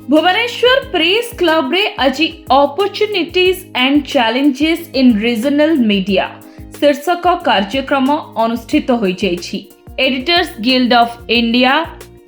Bhubaneswar press club रे आज opportunities and challenges in regional media शीर्षक कार्यक्रम अनुष्ठित हो जाइछि। Editors guild of India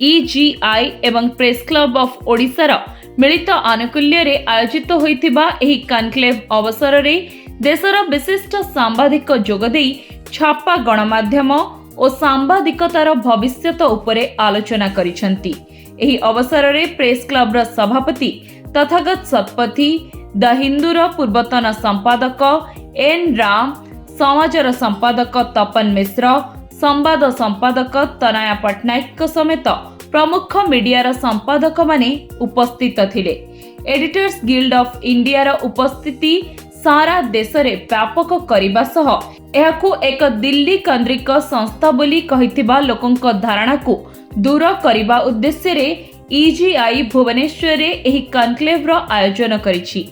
EGI एवं प्रेस क्लब ऑफ ओडिशार मिलित आनुकूल्य रे आयोजित होइतिबा एही कनक्लेव अवसर रे देशर विशिष्ट सांबादिक जोगदेई छापा गणमाध्यम और सांबादिकतार भविष्यत उपरे आलोचना करिसंती। एही अवसर रे प्रेस क्लब र सभापति तथागत शतपथी, द हिंदूर पूर्वतन संपादक एन राम, समाजर संपादक तपन मिश्र, संवाद संपादक तनया पट्टनायक समेत प्रमुख मीडिया संपादक माने उपस्थित थिले। एडिटर्स गिल्ड ऑफ इंडिया र उपस्थिति सारा देश रे व्यापक करिबा सह एहाकू एक दिल्ली केंद्रिक संस्था बोली कहिथिबा लोकंक धारणा को दूर करिबा उद्देश्य रे EGI भुवनेश्वर रे एही कनक्लेव र आयोजन करिछि।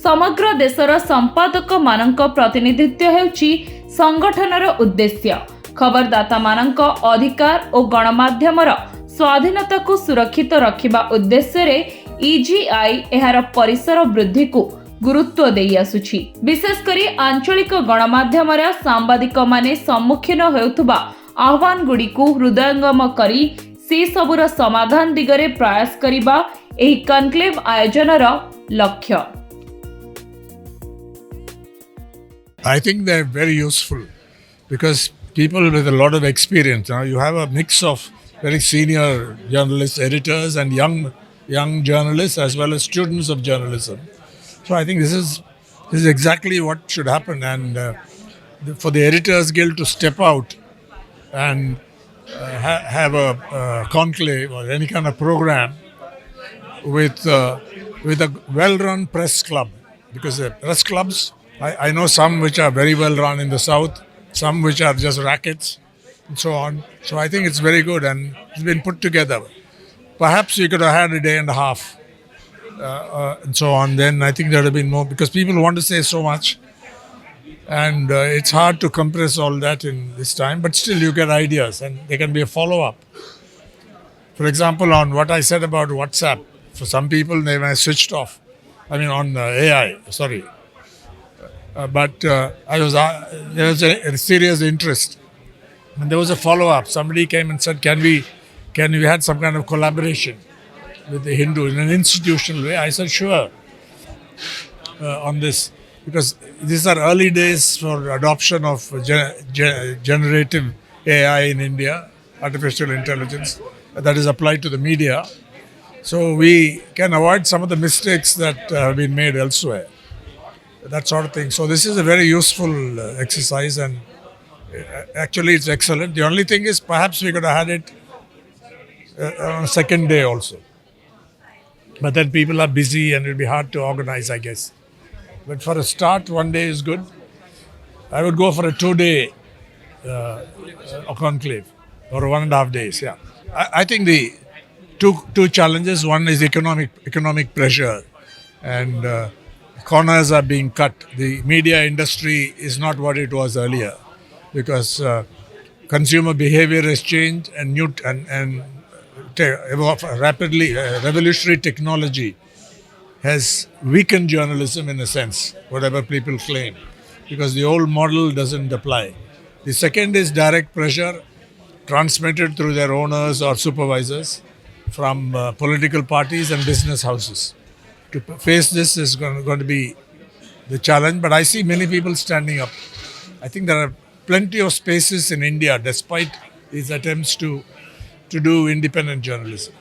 समग्र देशर संपादक मानक प्रतिनिधित्व हेउछि संगठनर उद्देश्य। खबरदाता मानक अधिकार और गणमाध्यमर स्वाधीनता को सुरक्षित रखिबा उद्देश्य रे EGI एहार परिसर वृद्धि को गुरुत्व देई आसुछि। विशेष करी आंचलिक गणमाध्यमर सांबादिक माने सम्मुखीन हेउथबा आह्वान गुडी को हृदयंगम करी से सबुर समाधान दिगरे प्रयास करिबा एही कनक्लेव आयोजनर लक्ष्य। I think they're very useful because people with a lot of experience. Now you have a mix of very senior journalists, editors, and young journalists as well as students of journalism. So I think this is exactly what should happen, and for the Editors Guild to step out and have a conclave or any kind of program with a well-run press club, because the press clubs, I know some which are very well run in the south, some which are just rackets and so on. So I think it's very good and it's been put together. Perhaps we could have had a day and a half and so on. Then I think there would have been more, because people want to say so much and it's hard to compress all that in this time, but still you get ideas and there can be a follow-up. For example, on what I said about WhatsApp, for some people they may have switched off. I mean on AI, sorry. But there was a serious interest, and there was a follow-up. Somebody came and said, "Can we had some kind of collaboration with the Hindu in an institutional way?" I said, "Sure." On this, because these are early days for adoption of generative AI in India, artificial intelligence that is applied to the media, so we can avoid some of the mistakes that have been made elsewhere. That sort of thing. So this is a very useful exercise, and actually it's excellent. The only thing is perhaps we could have had it on a second day also. But then people are busy and it'll be hard to organize, I guess. But for a start, one day is good. I would go for a 2-day conclave, or 1.5 days, yeah. I think the two challenges, one is economic pressure, and corners are being cut. The media industry is not what it was earlier, because consumer behavior has changed, and rapidly revolutionary technology has weakened journalism in a sense, whatever people claim, because the old model doesn't apply. The second is direct pressure transmitted through their owners or supervisors from political parties and business houses. To face this is going to be the challenge, but I see many people standing up. I think there are plenty of spaces in India, despite these attempts to do independent journalism.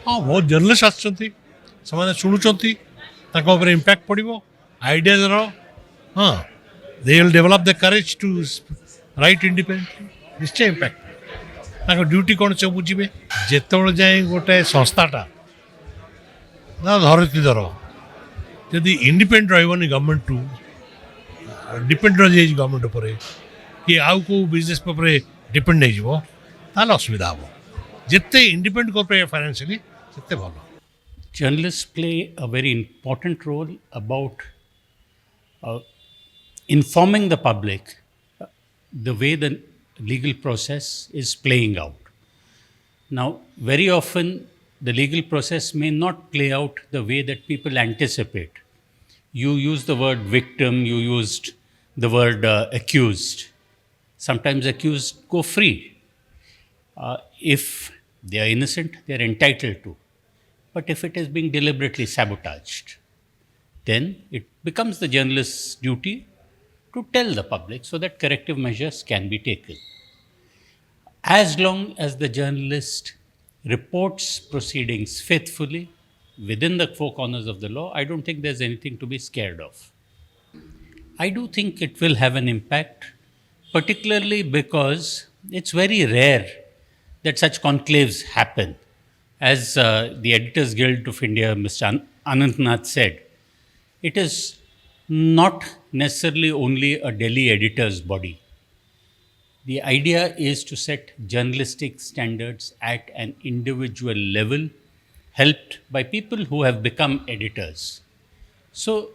बहुत journalist आसुँच शुणुंट impact पड़ो ideas हाँ they will develop the courage to write independently निश्चय impact duty कौन से बुझे जिते जाए गोटे संस्थाटा धरित्री धर जदि इंडिपेंडेंट रही गवर्नमेंट टू डिपेंड रही गवर्नमेंट उपर कि आउ को बिजनेस पेपर डिपेंड हो असुविधा हम जिते इंडिपेंडेंट कर फाइनेंशियली जिते भल Journalists play a very important role about informing the public the way the legal process is playing out. Now, very often the legal process may not play out the way that people anticipate. You used the word victim, you used the word accused. Sometimes accused go free. If they are innocent, they are entitled to. But if it is being deliberately sabotaged, then it becomes the journalist's duty to tell the public so that corrective measures can be taken. As long as the journalist reports proceedings faithfully within the four corners of the law, I don't think there's anything to be scared of. I do think it will have an impact, particularly because it's very rare that such conclaves happen. As the Editors Guild of India, Mr. Anantnath said, it is not necessarily only a Delhi editor's body. The idea is to set journalistic standards at an individual level, helped by people who have become editors. So,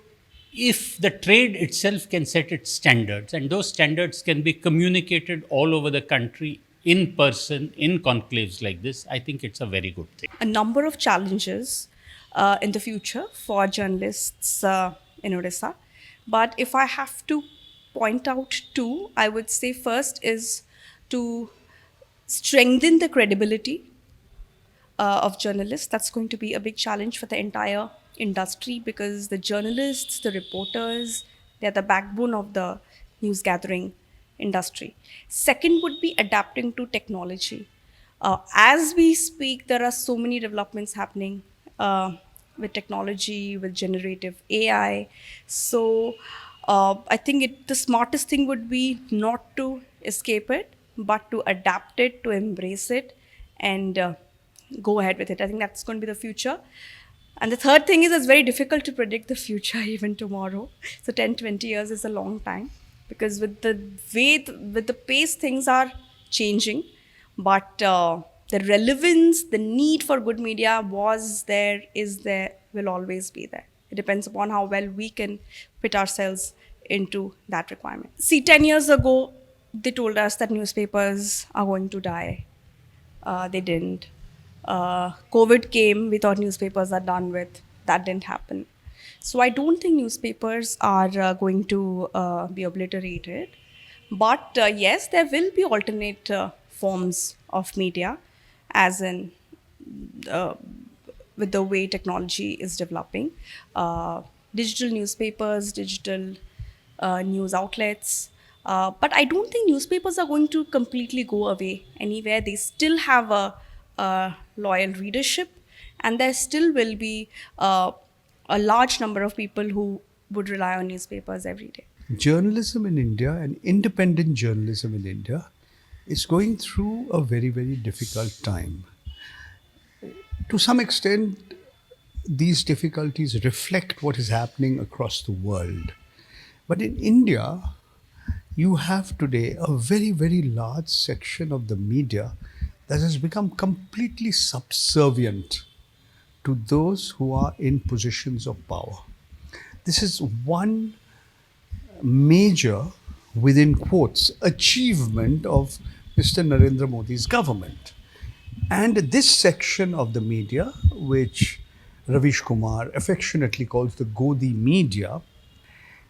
if the trade itself can set its standards, and those standards can be communicated all over the country in person, in conclaves like this, I think it's a very good thing. A number of challenges in the future for journalists in Odisha. But if I have to point out two, I would say first is to strengthen the credibility of journalists. That's going to be a big challenge for the entire industry because the journalists, the reporters, they're the backbone of the news gathering industry. Second would be adapting to technology. As we speak, there are so many developments happening with technology, with generative AI. So I think the smartest thing would be not to escape it, but to adapt it, to embrace it, and go ahead with it. I think that's going to be the future. And the third thing is it's very difficult to predict the future even tomorrow. So 10, 20 years is a long time because with the pace things are changing, but the relevance, the need for good media was there, is there, will always be there. It depends upon how well we can fit ourselves into that requirement. See, 10 years ago, they told us that newspapers are going to die. They didn't. COVID came, we thought newspapers are done with. That didn't happen. So I don't think newspapers are going to be obliterated. But yes, there will be alternate forms of media, as in with the way technology is developing. Digital newspapers, digital news outlets. But I don't think newspapers are going to completely go away anywhere. They still have a loyal readership, and there still will be a large number of people who would rely on newspapers every day. Journalism in India and independent journalism in India is going through a very, very difficult time. To some extent, these difficulties reflect what is happening across the world. But in India, you have today a very, very large section of the media that has become completely subservient to those who are in positions of power. This is one major, within quotes, achievement of Mr. Narendra Modi's government. And this section of the media, which Ravish Kumar affectionately calls the Godi media,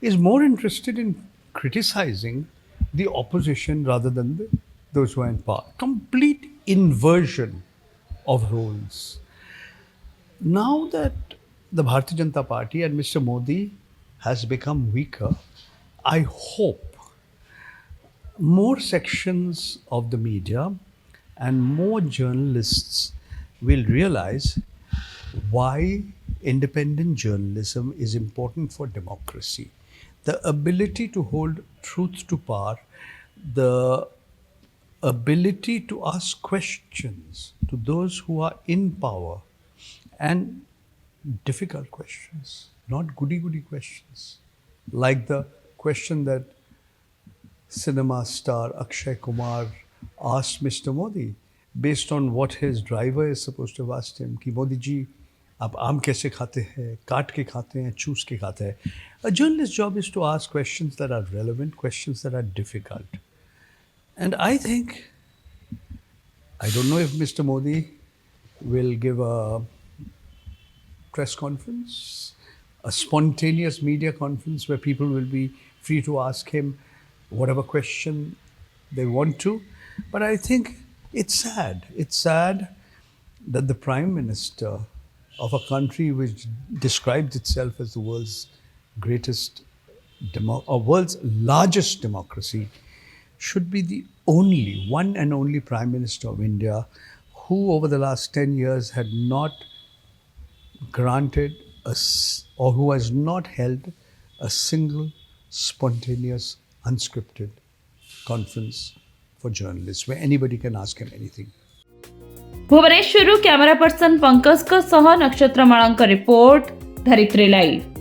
is more interested in criticizing the opposition rather than those who are in power. Complete inversion of roles. Now that the Bharatiya Janata Party and Mr. Modi has become weaker, I hope more sections of the media and more journalists will realize why independent journalism is important for democracy. The ability to hold truth to power, the ability to ask questions to those who are in power, and difficult questions, not goody-goody questions, like the question that cinema star Akshay Kumar asked Mr. Modi, based on what his driver is supposed to have asked him, कि मोदी जी आप आम कैसे खाते हैं, काट के खाते हैं, चूस के खाते हैं. A journalist's job is to ask questions that are relevant, questions that are difficult. And I think, I don't know if Mr. Modi will give a press conference, a spontaneous media conference where people will be free to ask him whatever question they want to. But I think it's sad. It's sad that the Prime Minister of a country which describes itself as the world's greatest or world's largest democracy should be the only, one and only Prime Minister of India who over the last 10 years had not granted or who has not held a single spontaneous, unscripted conference for journalists where anybody can ask him anything. भुवनेश्वरु camera person Pankaj सह नक्षत्रमाला report धरित्री live.